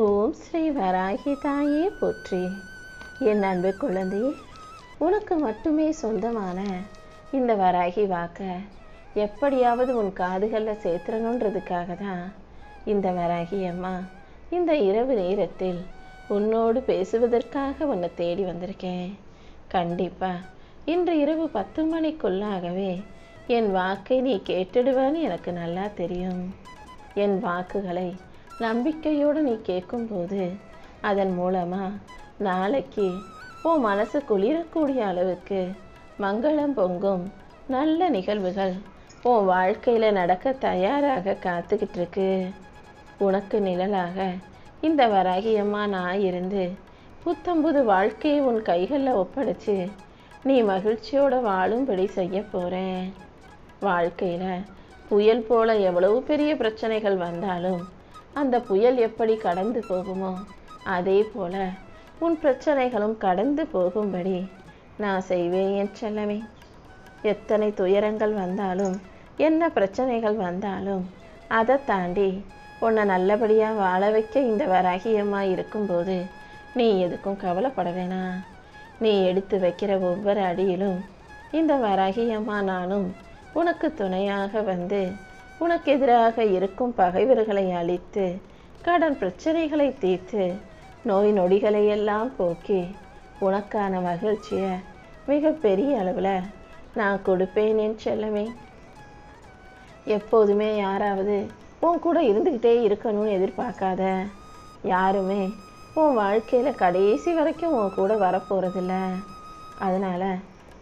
ஓம் ஸ்ரீ வராகி தாயே போற்றி. என் அன்பு குழந்தையே, உனக்கு மட்டுமே சொந்தமான இந்த வராகி வாக்க எப்படியாவது உன் காதுகளில் சேர்த்துறணுன்றதுக்காக தான் இந்த வராகி அம்மா இந்த இரவு நேரத்தில் உன்னோடு பேசுவதற்காக உன்னை தேடி வந்திருக்கேன். கண்டிப்பாக இன்று இரவு 10 மணிக்குள்ளாகவே என் வாக்கை நீ கேட்டுடுவான்னு எனக்கு நல்லா தெரியும். என் வாக்குகளை நம்பிக்கையோடு நீ கேட்கும்போது அதன் மூலமாக நாளைக்கு உன் மனசு குளிரக்கூடிய அளவுக்கு மங்களம் பொங்கும் நல்ல நிகழ்வுகள் உன் வாழ்க்கையில் நடக்க தயாராக காத்துக்கிட்டு இருக்கு. உனக்கு நிழலாக இந்த வராகியம்மா நான் இருந்து புத்தம்புது வாழ்க்கையை உன் கைகளில் ஒப்படைச்சு நீ மகிழ்ச்சியோடு வாழும்படி செய்ய போகிறேன். வாழ்க்கையில் புயல் போல எவ்வளவு பெரிய பிரச்சனைகள் வந்தாலும் அந்த புயல் எப்படி கடந்து போகுமோ அதே போல உன் பிரச்சனைகளும் கடந்து போகும்படி நான் செய்வேன் என் செல்லமே. எத்தனை துயரங்கள் வந்தாலும் என்ன பிரச்சனைகள் வந்தாலும் அதை தாண்டி உன்னை நல்லபடியாக வாழ வைக்க இந்த வராகியம்மா இருக்கும்போது நீ எதுக்கும் கவலைப்பட வேணாம். நீ எடுத்து வைக்கிற ஒவ்வொரு அடியிலும் இந்த வராகியம்மா நானும் உனக்கு துணையாக வந்து உனக்கு எதிராக இருக்கும் பகைவர்களை அழித்து கடன் பிரச்சனைகளை தீர்த்து நோய் நொடிகளை எல்லாம் போக்கி உனக்கான மகிழ்ச்சியை மிக பெரிய அளவில் நான் கொடுப்பேன் என் செல்லமே. எப்போதுமே யாராவது உன் கூட இருந்துக்கிட்டே இருக்கணும்னு எதிர்பார்க்காத. யாருமே உன் வாழ்க்கையில் கடைசி வரைக்கும் உன் கூட வரப்போகிறதில்ல. அதனால்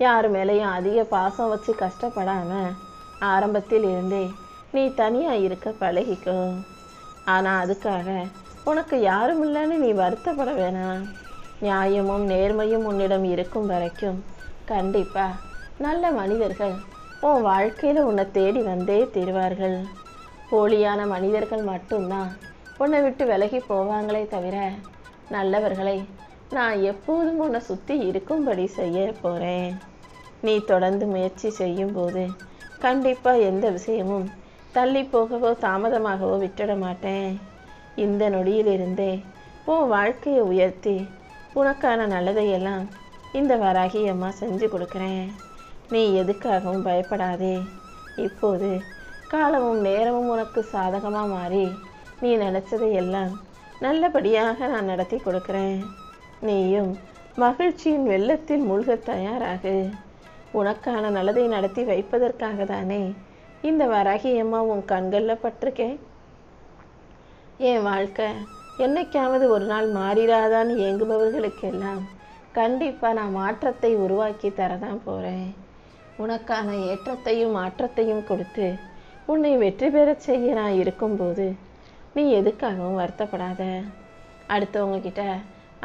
யார் மேலேயும் அதிக பாசம் வச்சு கஷ்டப்படாமல் ஆரம்பத்தில் இருந்தே நீ தனியாக இருக்க பழகிக்கோ. ஆனால் அதுக்காக உனக்கு யாரும் இல்லைன்னு நீ வருத்தப்பட வேணாம். நியாயமும் நேர்மையும் உன்னிடம் இருக்கும் வரைக்கும் கண்டிப்பாக நல்ல மனிதர்கள் உன் வாழ்க்கையில் உன்னை தேடி வந்தே தீர்வார்கள். போலியான மனிதர்கள் மட்டும்தான் உன்னை விட்டு விலகி போவாங்களே தவிர நல்லவர்களை நான் எப்போதும் உன்னை சுற்றி இருக்கும்படி செய்ய போகிறேன். நீ தொடர்ந்து முயற்சி செய்யும்போது கண்டிப்பாக எந்த விஷயமும் தள்ளி போகவோ தாமதமாகவோ விட்டுட மாட்டேன். இந்த நொடியிலிருந்தே உன் வாழ்க்கையை உயர்த்தி உனக்கான நல்லதையெல்லாம் இந்த வராகி அம்மா செஞ்சு கொடுக்குறேன். நீ எதுக்காகவும் பயப்படாதே. இப்போது காலமும் நேரமும் உனக்கு சாதகமாக மாறி நீ நினச்சதையெல்லாம் நல்லபடியாக நான் நடத்தி கொடுக்குறேன். நீயும் மகிழ்ச்சியின் வெள்ளத்தில் மூழ்க தயாராகு. உனக்கான நல்லதை நடத்தி வைப்பதற்காக தானே இந்த வராகியம்மா உன் கண்களில் பட்டிருக்கேன். என் வாழ்க்கை என்னைக்காவது ஒரு நாள் மாறிடாதான்னு ஏங்குபவர்களுக்கெல்லாம் கண்டிப்பாக நான் மாற்றத்தை உருவாக்கி தரதான் போகிறேன். உனக்கான ஏற்றத்தையும் மாற்றத்தையும் கொடுத்து உன்னை வெற்றி பெறச் செய்ய நான் இருக்கும்போது நீ எதுக்காகவும் வருத்தப்படாத. அடுத்தவங்க கிட்ட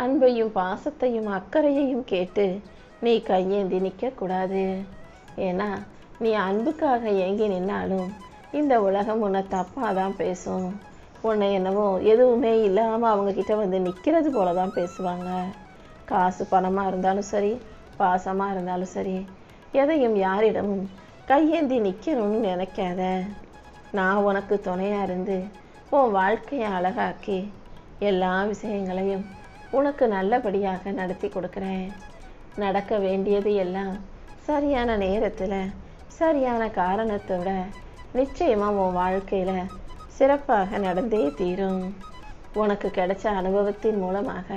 அன்பையும் பாசத்தையும் அக்கறையையும் கேட்டு நீ கையேந்தி நிற்கக்கூடாது. ஏன்னா நீ அன்புக்காக ஏங்கி நின்னாலும் இந்த உலகம் உன்னை தப்பாக தான் பேசும். உன்னை என்னவோ எதுவுமே இல்லாமல் அவங்கக்கிட்ட வந்து நிற்கிறது போல தான் பேசுவாங்க. காசு பணமாக இருந்தாலும் சரி, பாசமாக இருந்தாலும் சரி, எதையும் யாரிடமும் கையேந்தி நிற்கணும்னு நினைக்காத. நான் உனக்கு துணையாக இருந்து உன் வாழ்க்கையை அழகாக்கி எல்லா விஷயங்களையும் உனக்கு நல்லபடியாக நடத்தி கொடுக்குறேன். நடக்க வேண்டியது எல்லாம் சரியான நேரத்தில் சரியான காரணத்தோட நிச்சயமாக உன் வாழ்க்கையில் சிறப்பாக நடந்தே தீரும். உனக்கு கிடைச்ச அனுபவத்தின் மூலமாக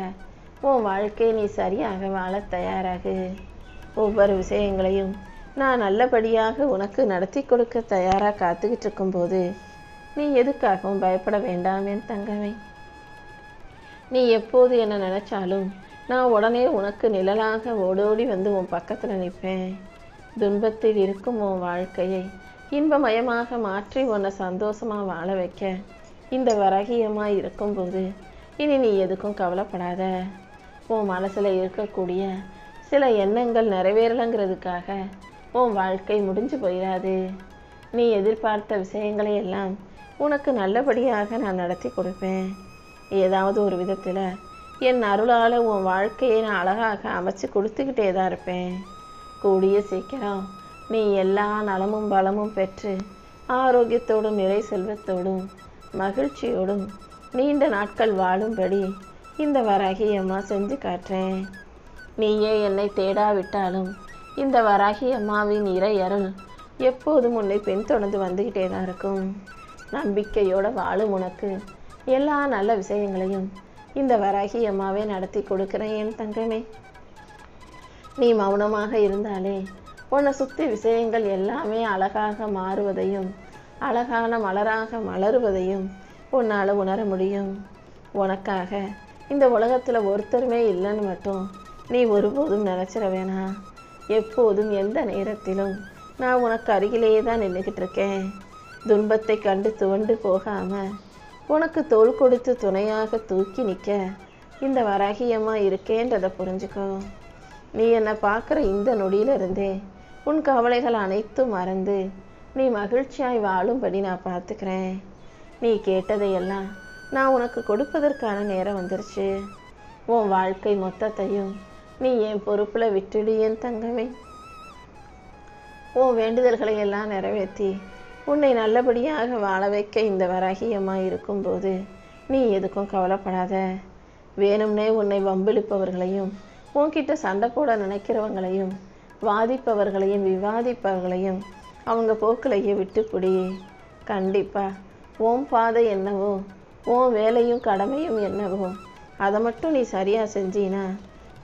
உன் வாழ்க்கையை நீ சரியாக வாழ தயாராகு. ஒவ்வொரு விஷயங்களையும் நான் நல்லபடியாக உனக்கு நடத்தி கொடுக்க தயாராக காத்துக்கிட்டு இருக்கும்போது நீ எதுக்காகவும் பயப்பட வேண்டாம் என் தங்கமே. நீ எப்போது என்ன நினச்சாலும் நான் உடனே உனக்கு நிழலாக ஓடோடி வந்து உன் பக்கத்தில் நிற்பேன். துன்பத்தில் இருக்கும் உன் வாழ்க்கையை இன்பமயமாக மாற்றி உன்னை சந்தோஷமாக வாழ வைக்க இந்த வராகியமாக இருக்கும்போது இனி நீ எதுக்கும் கவலைப்படாத. உன் மனசில் இருக்கக்கூடிய சில எண்ணங்கள் நிறைவேறலைங்கிறதுக்காக உன் வாழ்க்கை முடிஞ்சு போயிடாது. நீ எதிர்பார்த்த விஷயங்களை எல்லாம் உனக்கு நல்லபடியாக நான் நடத்தி கொடுப்பேன். ஏதாவது ஒரு விதத்தில் என் அருளால் உன் வாழ்க்கையை நான் அழகாக அமைச்சு கொடுத்துக்கிட்டே தான் இருப்பேன். கூடிய சீக்கிரம் நீ எல்லா நலமும் பலமும் பெற்று ஆரோக்கியத்தோடும் நிறை செல்வத்தோடும் மகிழ்ச்சியோடும் நீண்ட நாட்கள் வாழும்படி இந்த வராகி அம்மா செஞ்சு காட்டுறேன். நீயே என்னை தேடாவிட்டாலும் இந்த வராகி அம்மாவின் இறை அருள் எப்போதும் உன்னை பின்தொடர்ந்து வந்துக்கிட்டே தான் இருக்கும். நம்பிக்கையோட வாழும் உனக்கு எல்லா நல்ல விஷயங்களையும் இந்த வராகி அம்மாவே நடத்தி கொடுக்குறேன் என் தங்கமே. நீ மௌனமாக இருந்தாலே உன்னை சுற்றி விஷயங்கள் எல்லாமே அழகாக மாறுவதையும் அழகான மலராக மலருவதையும் உன்னால் உணர முடியும். உனக்காக இந்த உலகத்தில் ஒருத்தருமே இல்லைன்னு மட்டும் நீ ஒருபோதும் நினச்சிட வேணாம். எப்போதும் எந்த நேரத்திலும் நான் உனக்கு அருகிலேயே தான் நின்றுக்கிட்டு இருக்கேன். துன்பத்தை கண்டு துவண்டு போகாமல் உனக்கு தோள் கொடுத்து துணையாக தூக்கி நிற்க இந்த வராகியம்மா இருக்கேன்றதை புரிஞ்சுக்கோ. நீ என்னை பார்க்குற இந்த நொடியிலிருந்தே உன் கவலைகள் அனைத்தும் மறந்து நீ மகிழ்ச்சியாய் வாழும்படி நான் பார்த்துக்கிறேன். நீ கேட்டதையெல்லாம் நான் உனக்கு கொடுப்பதற்கான நேரம் வந்துருச்சு. உன் வாழ்க்கை மொத்தத்தையும் நீ என் பொறுப்பில் விட்டுடு என் தங்கமே. உன் வேண்டுதல்களை எல்லாம் நிறைவேற்றி உன்னை நல்லபடியாக வாழ வைக்க இந்த வராகியம்மா இருக்கும்போது நீ எதுக்கும் கவலைப்படாத. வேணும்னே உன்னை வம்பிழுப்பவர்களையும் உன்கிட்ட சண்டை போட நினைக்கிறவங்களையும் வாதிப்பவர்களையும் விவாதிப்பவர்களையும் அவங்க போக்கிலேயே விட்டுப்பிடி. கண்டிப்பாக உன் பாதை என்னவோ உன் வேலையும் கடமையும் என்னவோ அதை மட்டும் நீ சரியாக செஞ்சினா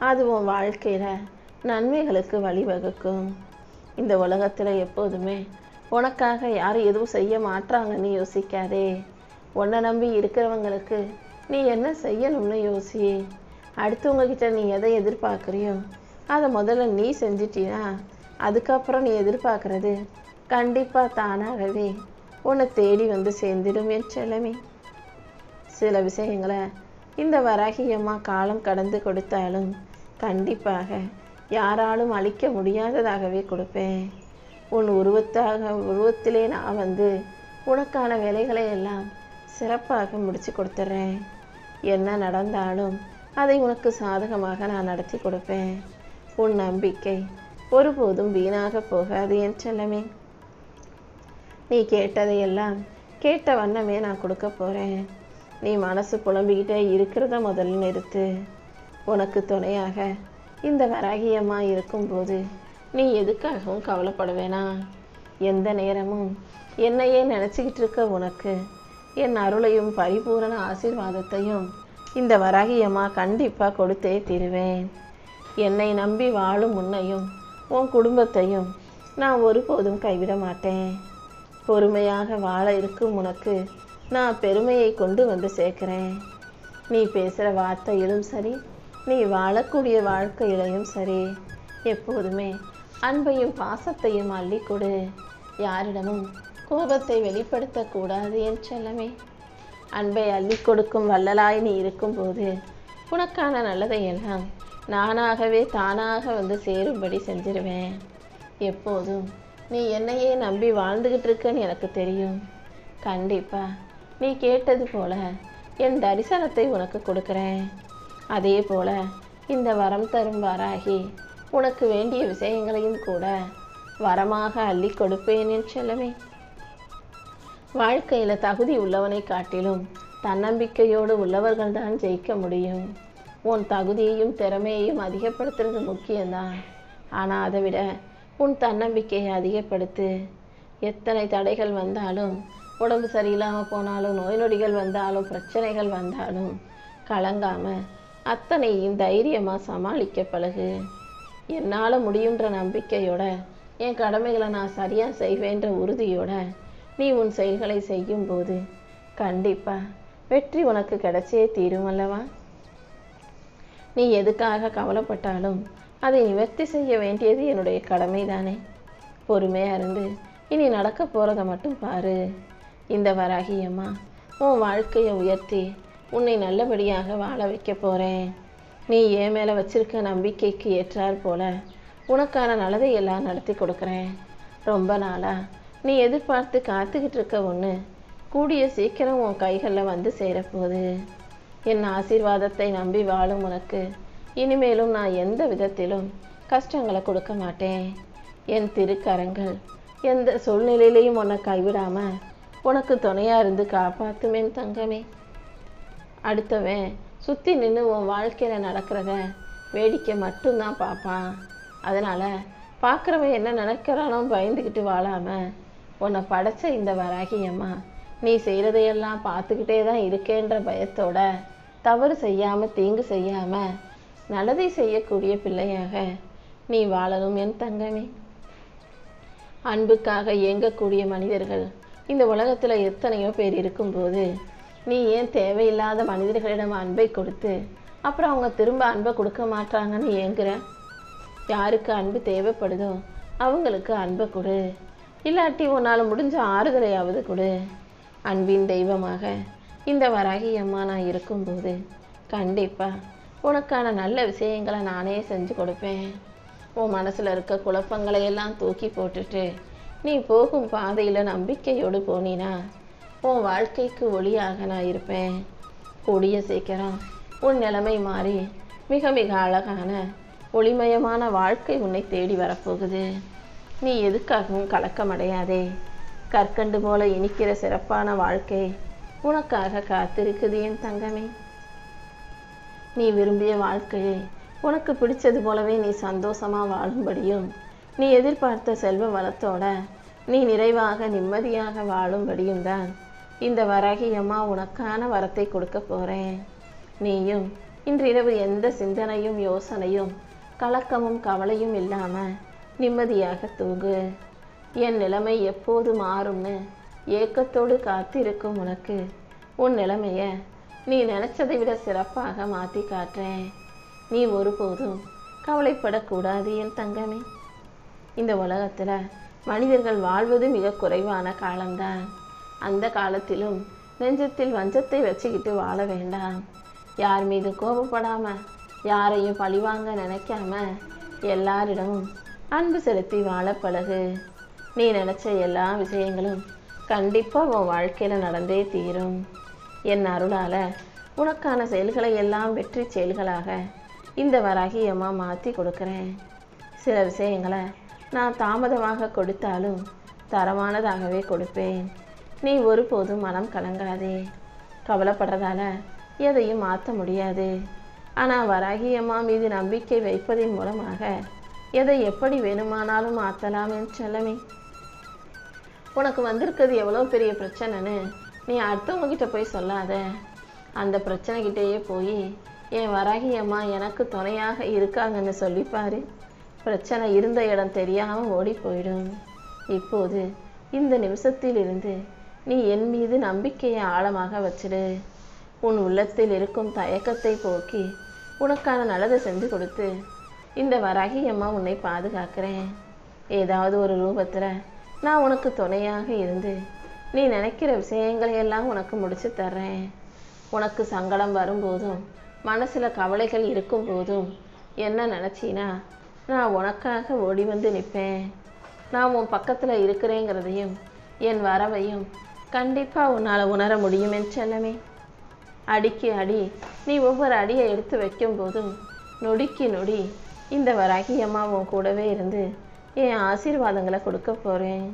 அது உன் வாழ்க்கையில் நன்மைகளுக்கு வழிவகுக்கும். இந்த உலகத்தில் எப்போதுமே உனக்காக யாரும் எதுவும் செய்ய மாட்டாங்கன்னு யோசிக்காதே. உன்னை நம்பி இருக்கிறவங்களுக்கு நீ என்ன செய்யணும்னு யோசி. அடுத்தவங்கக்கிட்ட நீ எதை எதிர்பார்க்குறியோ அதை முதல்ல நீ செஞ்சிட்டினா அதுக்கப்புறம் நீ எதிர்பார்க்குறது கண்டிப்பாக தானாகவே உன்னை தேடி வந்து சேர்ந்துடும் என் செல்லமே. சில விஷயங்களை இந்த வராகியம்மா காலம் கடந்து கொடுத்தாலும் கண்டிப்பாக யாராலும் அழிக்க முடியாததாகவே கொடுப்பேன். உன் உருவத்திலே நான் வந்து உனக்கான வேலைகளை எல்லாம் சிறப்பாக முடித்து கொடுத்துட்றேன். என்ன நடந்தாலும் அதை உனக்கு சாதகமாக நான் நடத்தி கொடுப்பேன். உன் நம்பிக்கை ஒருபோதும் வீணாக போகாது என் செல்லமே. நீ கேட்டதையெல்லாம் கேட்ட வண்ணமே நான் கொடுக்க போகிறேன். நீ மனசு புலம்பிக்கிட்டே இருக்கிறத முதல்ல நிறுத்து. உனக்கு துணையாக இந்த வராகியம்மா இருக்கும்போது நீ எதுக்காகவும் கவலைப்பட வேணாம். எந்த நேரமும் என்னையே நினச்சிக்கிட்டு இருக்க உனக்கு என் அருளையும் பரிபூரண ஆசீர்வாதத்தையும் இந்த வராகியம்மா கண்டிப்பாக கொடுத்தே தீருவேன். என்னை நம்பி வாழும் உன்னையும் உன் குடும்பத்தையும் நான் ஒருபோதும் கைவிட மாட்டேன். பொறுமையாக வாழ இருக்கும் உனக்கு நான் பெருமையை கொண்டு வந்து சேர்க்கிறேன். நீ பேசுகிற வார்த்தையிலும் சரி, நீ வாழக்கூடிய வாழ்க்கையிலையும் சரி, எப்போதுமே அன்பையும் பாசத்தையும் அள்ளி கொடு. யாரிடமும் கோபத்தை வெளிப்படுத்தக்கூடாது என் செல்லமே. அன்பை அள்ளி கொடுக்கும் வள்ளலாய் நீ இருக்கும்போது உனக்கான நல்லதையெல்லாம் நானாகவே தானாக வந்து சேரும்படி செஞ்சிருவேன். எப்போதும் நீ என்னையே நம்பி வாழ்ந்துக்கிட்டு இருக்கன்னு எனக்கு தெரியும். கண்டிப்பாக நீ கேட்டது போல என் தரிசனத்தை உனக்கு கொடுக்குறேன். அதே போல இந்த வரம் தரும் வராகி உனக்கு வேண்டிய விஷயங்களையும் கூட வரமாக அள்ளி கொடுப்பேன் என் செல்லமே. வாழ்க்கையில் தகுதி உள்ளவனை காட்டிலும் தன்னம்பிக்கையோடு உள்ளவர்கள்தான் ஜெயிக்க முடியும். உன் தகுதியையும் திறமையையும் அதிகப்படுத்துறது முக்கியம்தான். ஆனால் அதை விட உன் தன்னம்பிக்கையை அதிகப்படுத்து. எத்தனை தடைகள் வந்தாலும், உடம்பு சரியில்லாமல் போனாலும், நோய் நொடிகள் வந்தாலும், பிரச்சனைகள் வந்தாலும் கலங்காமல் அத்தனையும் தைரியமாக சமாளிக்க பழகு. என்னால் முடியுன்ற நம்பிக்கையோட என் கடமைகளை நான் சரியாக செய்வேன்ற உறுதியோட நீ உன் செயல்களை செய்யும்போது கண்டிப்பாக வெற்றி உனக்கு கிடைச்சே தீரும் அல்லவா. நீ எதுக்காக கவலைப்பட்டாலும் அதை நிவர்த்தி செய்ய வேண்டியது என்னுடைய கடமை தானே. பொறுமையாக இருந்து இனி நடக்க போகிறத மட்டும் பாரு. இந்த வராகியம்மா உன் வாழ்க்கையை உயர்த்தி உன்னை நல்லபடியாக வாழ வைக்க போகிறேன். நீ என் மேலே வச்சிருக்க நம்பிக்கைக்கு ஏற்றார் போல உனக்கான நல்லதை எல்லாம் நடத்தி கொடுக்குறேன். ரொம்ப நாளாக நீ எதிர்பார்த்து காத்துக்கிட்டு இருக்க ஒன்று கூடிய சீக்கிரம் உன் கைகளில் வந்து சேரப்போகுது. என் ஆசீர்வாதத்தை நம்பி வாழும் உனக்கு இனிமேலும் நான் எந்த விதத்திலும் கஷ்டங்களை கொடுக்க மாட்டேன். என் திருக்கரங்கள் எந்த சூழ்நிலையிலையும் உன்னை கைவிடாமல் உனக்கு துணையாக இருந்து காப்பாற்றுமேன் தங்கமே. அடுத்தவன் சுற்றி நின்று உன் வாழ்க்கையில் நடக்கிறத வேடிக்கை மட்டும்தான் பார்ப்பான். அதனால் பார்க்குறவன் என்ன நினைக்கிறானோ பயந்துக்கிட்டு வாழாமல் உன்னை படைச்ச இந்த வராகி அம்மா நீ செய்கிறதையெல்லாம் பார்த்துக்கிட்டே தான் இருக்கேன்ற பயத்தோட தவறு செய்யாமல் தீங்கு செய்யாமல் நல்லதை செய்யக்கூடிய பிள்ளையாக நீ வாழணும் என் தங்கமே. அன்புக்காக இயங்கக்கூடிய மனிதர்கள் இந்த உலகத்தில் எத்தனையோ பேர் இருக்கும்போது நீ ஏன் தேவையில்லாத மனிதர்களிடம் அன்பை கொடுத்து அப்புறம் அவங்க திரும்ப அன்பை கொடுக்க மாட்டாங்கன்னு ஏங்குற? யாருக்கு அன்பு தேவைப்படுதோ அவங்களுக்கு அன்பை கொடு, இல்லாட்டி உன்னால் முடிஞ்ச ஆறுதலையாவது கொடு. அன்பின் தெய்வமாக இந்த வராகி அம்மா நான் இருக்கும்போது கண்டிப்பாக உனக்கான நல்ல விஷயங்களை நானே செஞ்சு கொடுப்பேன். உன் மனசில் இருக்க குழப்பங்களை எல்லாம் தூக்கி போட்டுட்டு நீ போகும் பாதையில் நம்பிக்கையோடு போனினா உன் வாழ்க்கைக்கு ஒளியாக நான் இருப்பேன். கூடிய சீக்கிரம் உன் நிலைமை மாறி மிக மிக அழகான ஒளிமயமான வாழ்க்கை உன்னை தேடி வரப்போகுது. நீ எதுக்காகவும் கலக்கமடையாதே. கற்கண்டு போல இனிக்கிற சிறப்பான வாழ்க்கை உனக்காக காத்திருக்குது என் தங்கமே. நீ விரும்பிய வாழ்க்கையை உனக்கு பிடிச்சது போலவே நீ சந்தோஷமாக வாழும்படியும் நீ எதிர்பார்த்த செல்வ வளத்தோட நீ நிறைவாக நிம்மதியாக வாழும்படியும் தான் இந்த வராகி அம்மா உனக்கான வரத்தை கொடுக்க போகிறேன். நீயும் இன்றிரவு எந்த சிந்தனையும் யோசனையும் கலக்கமும் கவலையும் இல்லாமல் நிம்மதியாக தூங்கு. என் நிலைமை எப்போது மாறும்னு ஏக்கத்தோடு காத்திருக்கும் உனக்கு உன் நிலைமையை நீ நினச்சதை விட சிறப்பாக மாற்றி காட்டுறேன். நீ ஒருபோதும் கவலைப்படக்கூடாது என் தங்கமே. இந்த உலகத்தில் மனிதர்கள் வாழ்வது மிக குறைவான காலம்தான். அந்த காலத்திலும் நெஞ்சத்தில் வஞ்சத்தை வச்சுக்கிட்டு வாழ வேண்டாம். யார் மீது கோபப்படாமல் யாரையும் பழிவாங்க நினைக்காம எல்லாரிடமும் அன்பு செலுத்தி வாழ பழகு. நீ நினச்ச எல்லா விஷயங்களும் கண்டிப்பாக உன் வாழ்க்கையில் நடந்தே தீரும். என் அருளால் உனக்கான செயல்களை எல்லாம் வெற்றி செயல்களாக இந்த வராகி அம்மா மாற்றி கொடுக்குறேன். சில விஷயங்களை நான் தாமதமாக கொடுத்தாலும் தரமானதாகவே கொடுப்பேன். நீ ஒருபோதும் மனம் கலங்காதே. கவலைப்படுறதால எதையும் மாற்ற முடியாது. ஆனால் வராகி அம்மா மீது நம்பிக்கை வைப்பதன் மூலமாக எதை எப்படி வேணுமானாலும் மாற்றலாம் என் செல்லமே. உனக்கு வந்திருக்கிறது எவ்வளோ பெரிய பிரச்சனைன்னு நீ அடுத்தவங்ககிட்ட போய் சொல்லாத. அந்த பிரச்சனைகிட்டேயே போய் என் வராகி அம்மா எனக்கு துணையாக இருக்காங்கன்னு சொல்லிப்பாரு. பிரச்சனை இருந்த இடம் தெரியாமல் ஓடி போயிடும். இப்போது இந்த நிமிஷத்தில் இருந்து நீ என் மீது நம்பிக்கையை ஆழமாக வச்சிடு. உன் உள்ளத்தில் இருக்கும் தயக்கத்தை போக்கி உனக்கான நல்லதை செஞ்சு கொடுத்து இந்த வராகி அம்மா உன்னை பாதுகாக்கிறேன். ஏதாவது ஒரு ரூபத்தில் நான் உனக்கு துணையாக இருந்து நீ நினைக்கிற விஷயங்களை எல்லாம் உனக்கு முடிச்சு தர்றேன். உனக்கு சங்கடம் வரும்போதும் மனசில் கவலைகள் இருக்கும் போதும் என்ன நினச்சினா நான் உனக்காக ஓடி வந்து நிற்பேன். நான் உன் பக்கத்தில் இருக்கிறேங்கிறதையும் என் வரவையும் கண்டிப்பாக உன்னால் உணர முடியும் என் செல்லமே. அடிக்கு அடி நீ ஒவ்வொரு அடியை எடுத்து வைக்கும் போதும் நொடிக்கு நொடி இந்த வராகி அம்மா உன் கூடவே இருந்து என் ஆசீர்வாதங்களை கொடுக்க போகிறேன்.